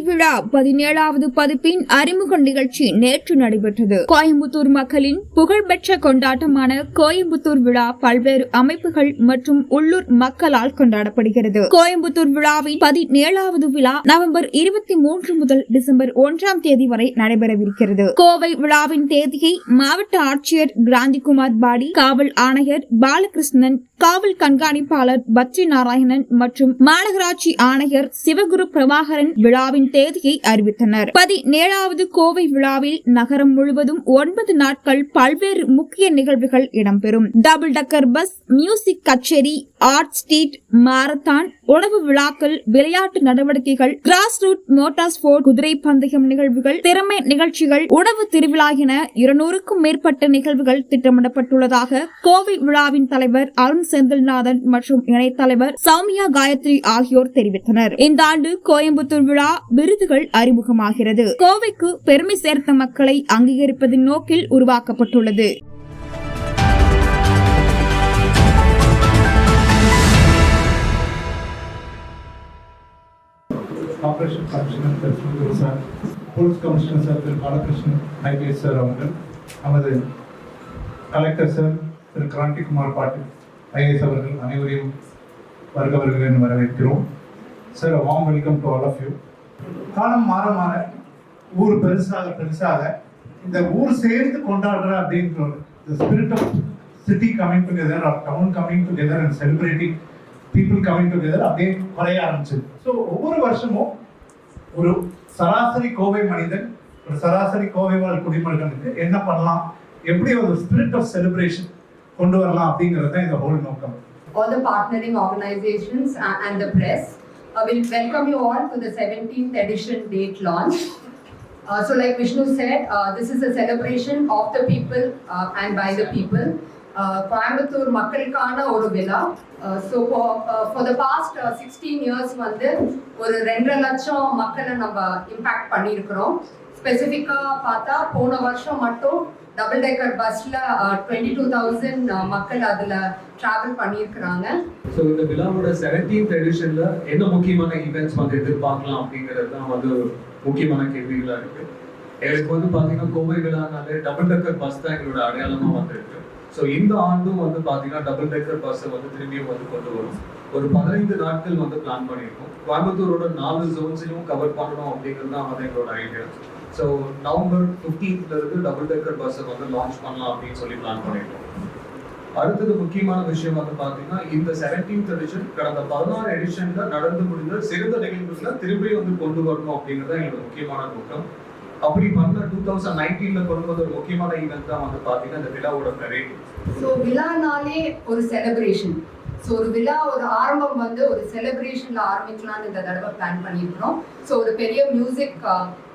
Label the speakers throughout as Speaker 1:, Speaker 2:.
Speaker 1: விழா 17வது பதிப்பின் அறிமுக நிகழ்ச்சி நேற்று நடைபெற்றது. கோயம்புத்தூர் மக்களின் புகழ்பெற்ற கொண்டாட்டமான கோயம்புத்தூர் விழா பல்வேறு அமைப்புகள் மற்றும் உள்ளூர் மக்களால் கொண்டாடப்படுகிறது. கோயம்புத்தூர் விழாவின் 17வது விழா நவம்பர் 23 முதல் டிசம்பர் 1ஆம் தேதி வரை நடைபெறவிருக்கிறது. கோவை விழாவின் தேதியை மாவட்ட ஆட்சியர் கிராந்திகுமார் பாடி, காவல் ஆணையர் பாலகிருஷ்ணன், காவல் கண்காணிப்பாளர் பத்ரி நாராயணன் மற்றும் மாநகராட்சி ஆணையர் சிவகுரு பிரபாகரன் விழாவின் தேதியை அறிவித்தனர். 17வது கோவை விழாவில் நகரம் முழுவதும் 9 நாட்கள் பல்வேறு முக்கிய நிகழ்வுகள் இடம்பெறும். டபுள் டக்கர் பஸ், மியூசிக் கச்சேரி, ஆர்ட் ஸ்ட்ரீட், மாரத்தான், உணவு விழாக்கள், விளையாட்டு நடவடிக்கைகள், கிராஸ் ரூட் மோட்டார் ஸ்போர்ட், குதிரை பந்தயம் நிகழ்வுகள், திறமை நிகழ்ச்சிகள், உணவு திருவிழா என 200க்கும் மேற்பட்ட நிகழ்வுகள் திட்டமிடப்பட்டுள்ளதாக கோவை விழாவின் தலைவர் அருண் செந்தில்நாதன் மற்றும் இணைத் தலைவர் சௌமியா காயத்ரி ஆகியோர் தெரிவித்தனர். இந்த ஆண்டு கோயம்புத்தூர் விழா விருதுகள் அறிமுகமாகிறது. கோவைக்கு பெருமை சேர்த்த மக்களை அங்கீகரிப்பதன் நோக்கில் உருவாக்கப்பட்டுள்ளது.
Speaker 2: ஆபரேஷன் கமிஷனர் திரு சார், போலீஸ் கமிஷனர் சார் திரு பாலகிருஷ்ணன் ஐபிஎஸ் சார் அவர்கள், நமது கலெக்டர் சார் திரு கிராந்திகுமார் பாட்டில் ஐஏஎஸ் அவர்கள் அனைவரையும் வருகிறவர்கள் என்று வரவேற்கிறோம். Sir, a warm welcome to all of you. காலம் மாற மாற ஊர் பெருசாக இந்த ஊர் சேர்ந்து கொண்டாடுற அப்படின்ற the spirit of city coming together or town coming together and celebrating people coming together அப்படியே குறைய ஆரம்பிச்சது. ஸோ ஒவ்வொரு வருஷமும் ஒரு சராசரி கோவை மனிதன், ஒரு சராசரி கோவை வாழ் குடிமகனுக்கு என்ன பண்ணலாம், எப்படி ஒரு ஸ்பிரிட் ஆஃப் செலிப்ரேஷன் கொண்டு வரலாம் அப்படிங்கிறது தான் இந்த ஹோல் நோக்கம்.
Speaker 3: All the partnering organizations and the press will welcome you all to the 17th edition date launch. So like Vishnu said, this is a celebration of the people and by the people. Coimbatore மக்களுக்கான ஒரு விழா. So for the past 16 years வந்து ஒரு 2.5 லட்சம் மக்களை நம்ம impact பண்ணியிருக்கிறோம். ஸ்பெசிஃபிக்கா பார்த்தா போன வருஷம் மட்டும் டபுள் டெக்கர் பஸ்ல 22,000 மக்கள் அதுல டிராவல் பண்ணியிருக்கிறாங்க.
Speaker 4: ஸோ இந்த விழாவோட 17th எடிஷன்ல என்ன முக்கியமான ஈவெண்ட்ஸ் வந்து எதிர்பார்க்கலாம் அப்படிங்கிறது தான் வந்து முக்கியமான கேள்விகளா இருக்கு. எங்களுக்கு வந்து பாத்தீங்கன்னா கோவை விழானாலே டபுள் டெக்கர் பஸ் தான் எங்களோட அடையாளமா வந்துருக்கு. ஸோ இந்த ஆண்டும் வந்து பாத்தீங்கன்னா டபுள் டெக்கர் பஸ்ஸை வந்து திரும்பியும் வந்து கொண்டு வரும். ஒரு 15 நாட்கள் வந்து பிளான் பண்ணியிருக்கோம். கோயம்புத்தூரோட 4 ஜோன்ஸையும் கவர் பண்ணணும் அப்படிங்கிறது தான் வந்து எங்களோட ஐடியா. ஸோ நவம்பர் 15th இருந்து டபுள் டெக்கர் பஸ்ஸை வந்து லான்ச் பண்ணலாம் அப்படின்னு சொல்லி பிளான் பண்ணியிருக்கோம். அடுத்தது முக்கியமான விஷயம் வந்து பார்த்தீங்கன்னா இந்த 17th எடிஷன் கடந்த 16 எடிஷன்ல நடந்து முடிந்த சிறந்த நிகழ்வுகளை திரும்பி வந்து கொண்டு வரணும் அப்படிங்கிறது எங்களோட முக்கியமான நோக்கம். அப்படி பண்ண 2019ல கொண்டு வந்த ஒரு முக்கியமான ஈவெண்ட் தான் வந்து பார்த்தீங்கன்னா இந்த விழாவோட பரேட்.
Speaker 3: ஸோ விழானாலே ஒரு செலிப்ரேஷன். ஸோ ஒரு விழா ஒரு ஆரம்பம் வந்து ஒரு செலிப்ரேஷன்ல ஆரம்பிக்கலாம்னு இந்த தடவை பிளான் பண்ணியிருக்கிறோம். ஸோ ஒரு பெரிய மியூசிக்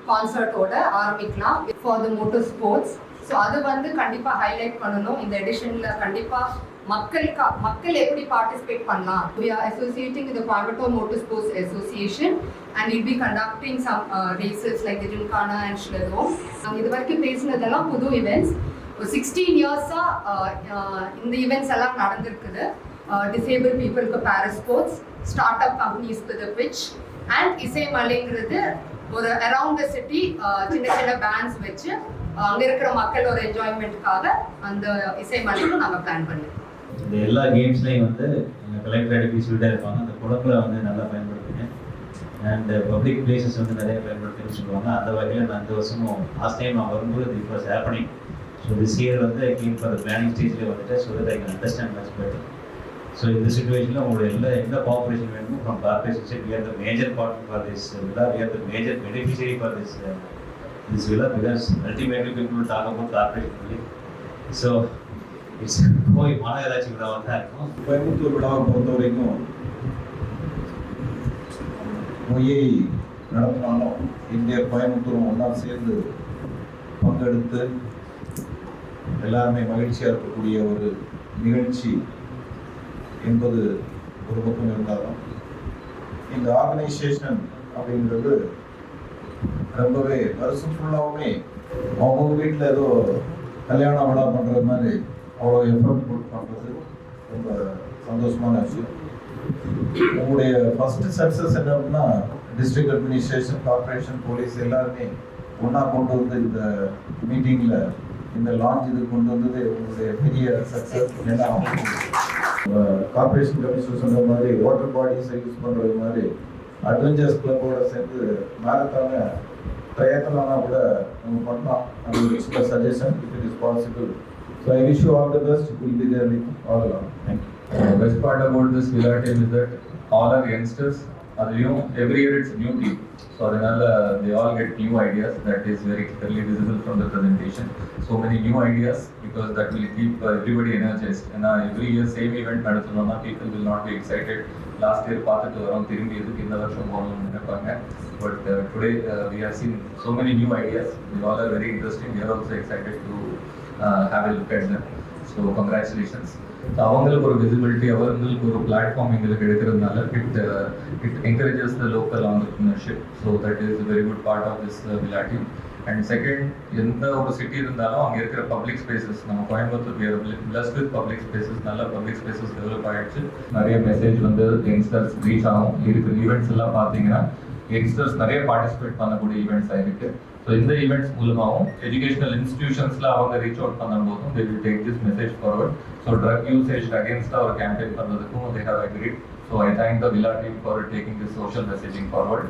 Speaker 3: கான்சர்ட்டோட ஆரம்பிக்கலாம் for the motor sports. So அது வந்து கண்டிப்பாக ஹைலைட் பண்ணணும் இந்த எடிஷன்ல. கண்டிப்பாக மக்கள் எப்படி பார்ட்டிசிபேட் பண்ணலாம். We are associating with the Coimbatore Motor Sports Association and we'll be conducting some races like the Gymkhana and Slalom. இது வரைக்கும் பேசினதெல்லாம் புது ஈவெண்ட்ஸ். 16 இயர்ஸா இந்த ஈவெண்ட்ஸ் எல்லாம் நடந்திருக்குது. டிசேபிள் பீப்புளுக்கு பாரா ஸ்போர்ட்ஸ், ஸ்டார்ட் அப் கம்பெனிஸ்க்கு த பிட்ச் அண்ட் இசை மலைங்கிறது ஒரு அரவுண்ட் த சிட்டி சின்ன சின்ன பேண்ட்ஸ் வச்சு அங்கே இருக்கிற மக்களோட என்ஜாய்மெண்ட்டுக்காக அந்த இசை மலைக்கும் நாங்கள் பிளான் பண்ணியிருக்கோம்.
Speaker 5: இந்த எல்லா கேம்ஸ்லையும் வந்து எங்கள் கலெக்டர் அடிக்கடி சொல்லிட்டே இருப்பாங்க, அந்த குளங்களை வந்து நல்லா பயன்படுத்துங்க அண்ட் பப்ளிக் பிளேசஸ் வந்து நிறைய பயன்படுத்துன்னு சொல்லுவாங்க. அந்த வகையில் நான் இந்த வருஷமும் லாஸ்ட் டைம் நான் வரும்போது இது was happening. So this year வந்து கேம் ஃபார் பிளானிங் ஸ்டேஜ்லேயே வந்துட்டு so that I can understand much better. So இந்த சுச்சுவேஷனில் உங்களோட எந்த கோஆப்ரேஷன் வேணுமோ from corporation side we are the major part for this விழா, we are the major beneficiary for this விழா because ultimately people talk about corporation only. So it's Kovai மாநகராட்சி விழாவாக தான் இருக்கும்.
Speaker 6: கோயம்புத்தூர் விழாவை பொறுத்த வரைக்கும் மொழியை நடத்தினாலும் இந்திய கோயம்புத்தூரும் ஒன்றா சேர்ந்து பங்கெடுத்து எல்லாருமே மகிழ்ச்சியாக இருக்கக்கூடிய ஒரு நிகழ்ச்சி என்பது ஒரு பக்கம் இருந்தாலும் இந்த ஆர்கனைசேஷன் அப்படின்றது ரொம்பவே வருஷம் ஃபுல்லாகவுமே அவங்க வீட்டில் ஏதோ கல்யாண விழா பண்ணுறது மாதிரி அவ்வளோ எஃபர்ட் போட்டு பண்ணுறது ரொம்ப சந்தோஷமான விஷயம். உங்களுடைய ஃபர்ஸ்ட் சக்ஸஸ் என்ன அப்படின்னா டிஸ்ட்ரிக்ட் அட்மினிஸ்ட்ரேஷன், கார்பரேஷன், போலீஸ் எல்லாருமே ஒன்றா கொண்டு வந்து இந்த மீட்டிங்கில் இந்த லான்ச் இது கொண்டு வந்தது உங்களுடைய பெரிய சக்ஸஸ். ஏன்னா கார்பரேஷன் கமிஷனர் சொன்ன மாதிரி வாட்டர் பாடிஸை யூஸ் பண்ணுறது மாதிரி அட்வென்ச்சர்ஸ் கிளப்போட சேர்ந்து மேரத்தான ட்ரையத்தலானா கூட நம்ம பண்ணலாம். அது ஒரு extra suggestion if it is possible. So I wish you all the best. Will be there with all along. Thank you.
Speaker 7: Best part about this Villa team is that all are youngsters. Every year it's a new team. So adanaala they all get new ideas. That is very clearly visible from the presentation. So many new ideas because that will keep everybody energized. And every year same event nadathunona people will not be excited. Last year paathattu varum thirumbi edukku indha varsham ponum nenapanga. But today we have seen so many new ideas. They all are very interesting. We are also excited to have a look at them. So congratulations. So அவங்களுக்கு ஒரு visibility, அவங்களுக்கு ஒரு platform எங்களுக்கு எடுக்கிறதுனால it encourages the local entrepreneurship. So that is very good part of this villa team. And second, எந்த ஒரு city இருந்தாலும் அங்கே இருக்கிற பப்ளிக் ஸ்பேசஸ், நம்ம Coimbatore blessed with public spaces, நல்ல பப்ளிக் ஸ்பேசஸ் டெவலப் ஆகிடுச்சு. நிறைய மெசேஜ் வந்து யங்ஸ்டர்ஸ் ரீச் ஆகும். இருக்கிற ஈவெண்ட்ஸ் எல்லாம் பார்த்தீங்கன்னா யங்ஸ்டர்ஸ் நிறைய பார்ட்டிசிபேட் பண்ணக்கூடிய ஈவெண்ட்ஸ் ஆகிருக்கு. ஸோ இந்த ஈவெண்ட்ஸ் மூலமாகவும் எஜுகேஷனல் இன்ஸ்டிடியூஷன்ஸில் அவங்க ரீச் அவுட் பண்ணும்போதும் they will take this message forward. So drug usage அகேன்ஸ்டாக ஒரு கேம்பெயின் பண்ணுறதுக்கும் they have agreed. So I thank the villa team for taking this social messaging forward.